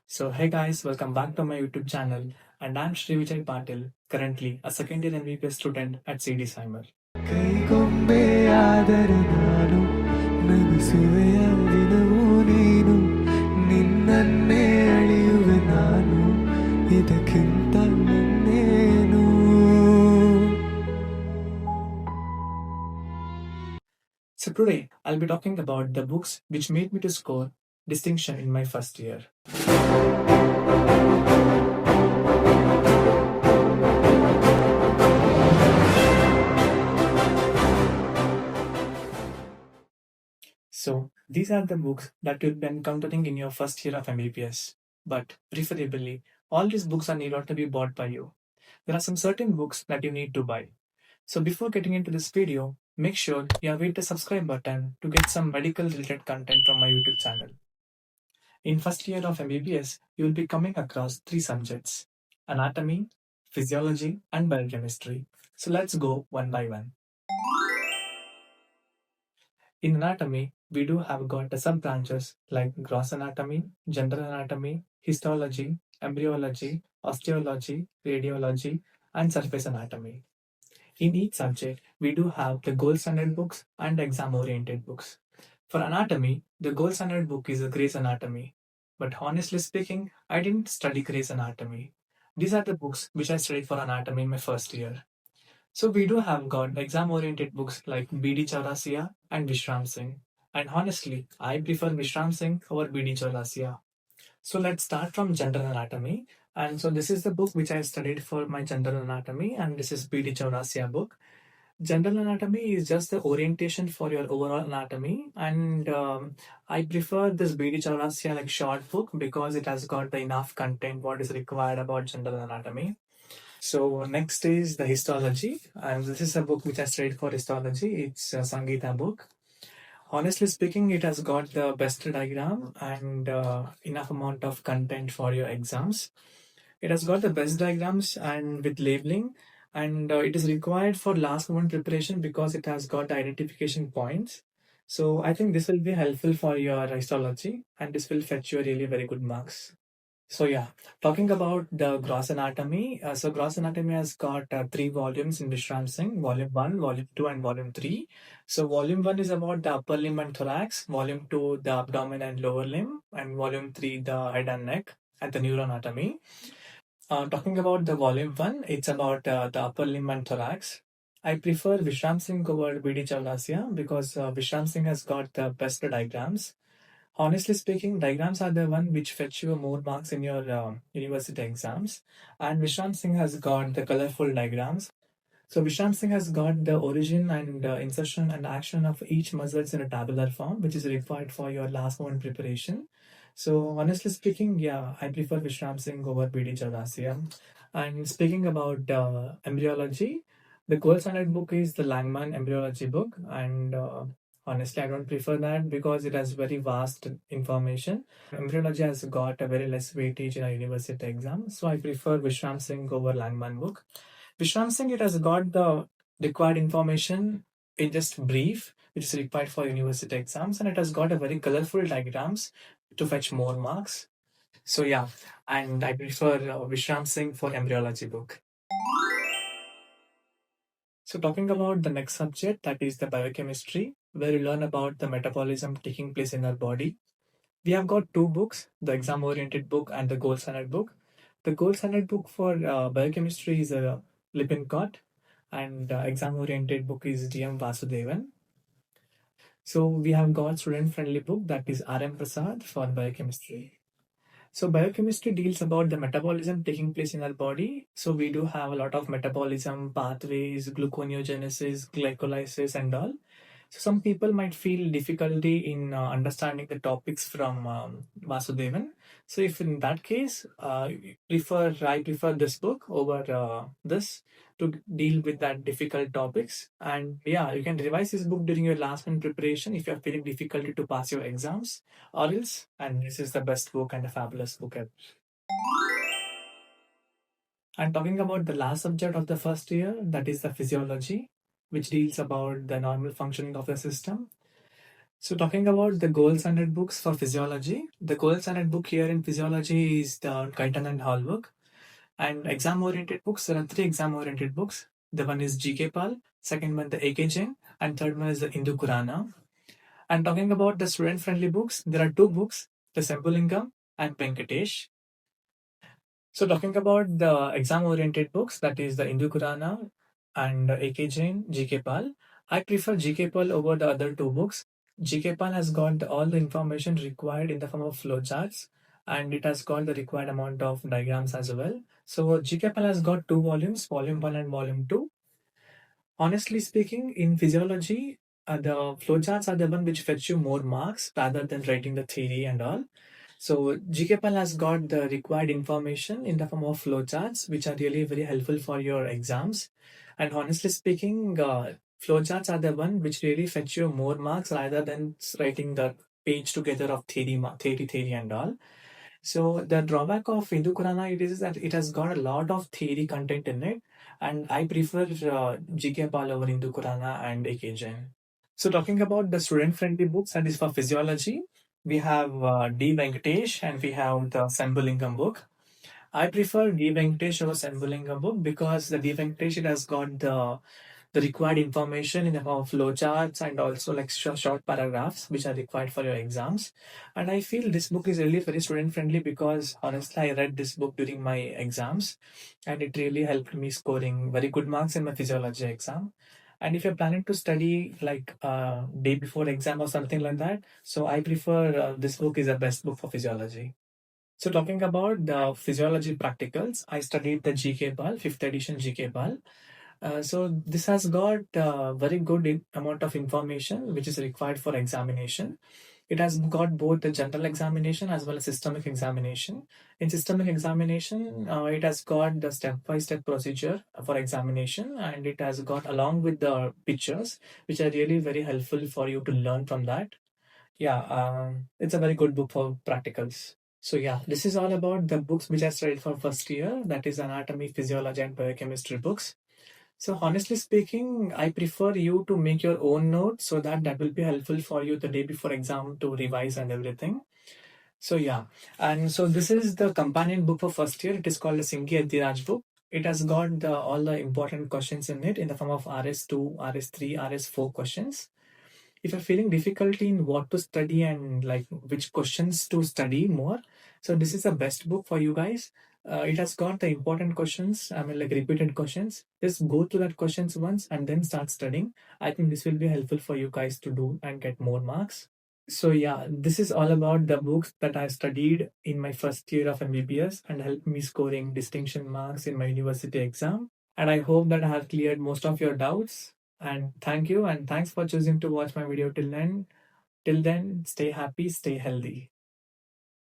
So, hey guys, welcome back to my YouTube channel. And I'm Sri Vijay Patil, currently a second year MBBS student at CDSIMER. ಕೈಗೊಂಬೆ ಆದರೆ ನಾನು ನಗಿಸುವೆಯ ದಿನವೂ ನೀನು ನಿನ್ನನ್ನೇ ಅಳಿಯುವೆ ನಾನು ಇದಕ್ಕಿಂತ ಇನ್ನೇನು. So, today I'll be talking about the books which made me to score distinction in my first year. So, these are the books that you'll be encountering in your first year of MBBS. But preferably, all these books are need not to be bought by you. There are some certain books that you need to buy. So before getting into this video, make sure you have hit the subscribe button to get some medical related content from my YouTube channel. In first year of MBBS, you will be coming across three subjects: anatomy, physiology, and biochemistry. So let's go one by one. In anatomy, we do have got the sub branches like gross anatomy, general anatomy, histology, embryology, osteology, radiology, and surface anatomy. In each subject, we do have the gold standard books and exam oriented books. For anatomy, the gold standard book is a Gray's Anatomy. But honestly speaking, I didn't study Gray's Anatomy. These are the books which I studied for anatomy in my first year. So we do have got exam oriented books like BD Chaurasia and Vishram Singh. And honestly, I prefer Vishram Singh over BD Chaurasia. So let's start from general anatomy. And so this is the book which I studied for my general anatomy, and this is BD Chaurasia book. General anatomy is just the orientation for your overall anatomy, and I prefer this BD Chaurasia like short book because it has got the enough content what is required about general anatomy. So next is the histology, and this is a book which I studied for histology. It's a Sangeeta book. Honestly speaking, it has got the best diagram and enough amount of content for your exams. It has got the best diagrams and with labeling, and it is required for last moment preparation because it has got the identification points. So I think this will be helpful for your histology, and this will fetch you really very good marks. So yeah, talking about the gross anatomy. So gross anatomy has got three volumes in Vishram Singh: volume 1, volume 2, and volume 3. So volume 1 is about the upper limb and thorax, volume 2 the abdomen and lower limb, and volume 3 the head and neck and the neuroanatomy. Talking about the volume 1, it's about the upper limb and thorax. I prefer Vishram Singh over BD Chaurasia because Vishram Singh has got the best diagrams. Honestly speaking, diagrams are the one which fetch you more marks in your university exams. And Vishram Singh has got the colorful diagrams. So Vishram Singh has got the origin and insertion and action of each muscles in a tabular form, which is required for your last moment preparation. So honestly speaking, yeah, I prefer Vishram Singh over BD Chaurasia. And speaking about embryology, the gold standard book is the Langman embryology book, and honestly, I don't prefer that because it has very vast information. Embryology has got a very less weightage in a university exam, so I prefer Vishram Singh over Langman book. Vishram Singh, it has got the required information in just brief, which is required for university exams, and it has got a very colorful diagrams to fetch more marks. So yeah, and I prefer Vishram Singh for embryology book. So talking about the next subject, that is the biochemistry, where you learn about the metabolism taking place in our body. We have got two books, the exam oriented book and the gold standard book. The gold standard book for biochemistry is Lippincott, and exam oriented book is DM Vasudevan. So we have got student friendly book, that is RM Prasad for biochemistry. So biochemistry deals about the metabolism taking place in our body. So we do have a lot of metabolism pathways, gluconeogenesis, glycolysis, and all. So some people might feel difficulty in understanding the topics from Vasudevan. So if in that case, I prefer this book over this to deal with that difficult topics. And yeah, you can revise this book during your last minute preparation if you're feeling difficulty to pass your exams or else. And this is the best book and a fabulous book ever. And talking about the last subject of the first year, that is the physiology, which deals about the normal functioning of the system. So talking about the gold standard books for physiology, the gold standard book here in physiology is the Guyton and Hall book. And exam-oriented books, there are three exam-oriented books. The one is GK Pal, second one the AK Jain, and third one is the Hindu Kurana. And talking about the student-friendly books, there are two books, the Sembulingam and Venkatesh. So talking about the exam-oriented books, that is the Hindu Kurana and AK Jain, GK Pal. I prefer GK Pal over the other two books. GK Pal has got all the information required in the form of flowcharts, and it has got the required amount of diagrams as well. So GK Pal has got two volumes, volume 1 and volume 2. Honestly speaking, in physiology, the flowcharts are the one which fetch you more marks rather than writing the theory and all. So GKPAL has got the required information in the form of flowcharts, which are really very helpful for your exams. And honestly speaking, flowcharts are the one which really fetch you more marks rather than writing the page together of theory and all. So the drawback of Hindu Kurana it is that it has got a lot of theory content in it, and I prefer GK Pal over Hindu Kurana and AK Jain. So talking about the student-friendly books, that is for physiology, we have D. Venkatesh and we have the Sembulingam book. I prefer D. Venkatesh over Sembulingam book because the D. Venkatesh it has got the required information in the form of flowcharts and also like short paragraphs which are required for your exams. And I feel this book is really very student friendly because honestly, I read this book during my exams and it really helped me scoring very good marks in my physiology exam. And if you're planning to study like day before exam or something like that, so I prefer this book is the best book for physiology. So talking about the physiology practicals, I studied the GK Bal, 5th edition GK Bal. So this has got very good amount of information which is required for examination. It has got both the general examination as well as systemic examination. In systemic examination, it has got the step-by-step procedure for examination, and it has got along with the pictures, which are really very helpful for you to learn from that. Yeah, it's a very good book for practicals. So yeah, this is all about the books which I studied for first year. That is anatomy, physiology, and biochemistry books. So honestly speaking, I prefer you to make your own notes so that that will be helpful for you the day before exam to revise and everything. So yeah, and so this is the companion book for first year. It is called the Singi Adhiraj book. It has got all the important questions in it in the form of RS2, RS3, RS4 questions. If you're feeling difficulty in what to study and like which questions to study more, so this is the best book for you guys. It has got the important questions, I mean like repeated questions. Just go through that questions once and then start studying. I think this will be helpful for you guys to do and get more marks. So yeah, this is all about the books that I studied in my first year of MBBS and helped me scoring distinction marks in my university exam. And I hope that I have cleared most of your doubts. And thank you and thanks for choosing to watch my video till then. Till then, stay happy, stay healthy.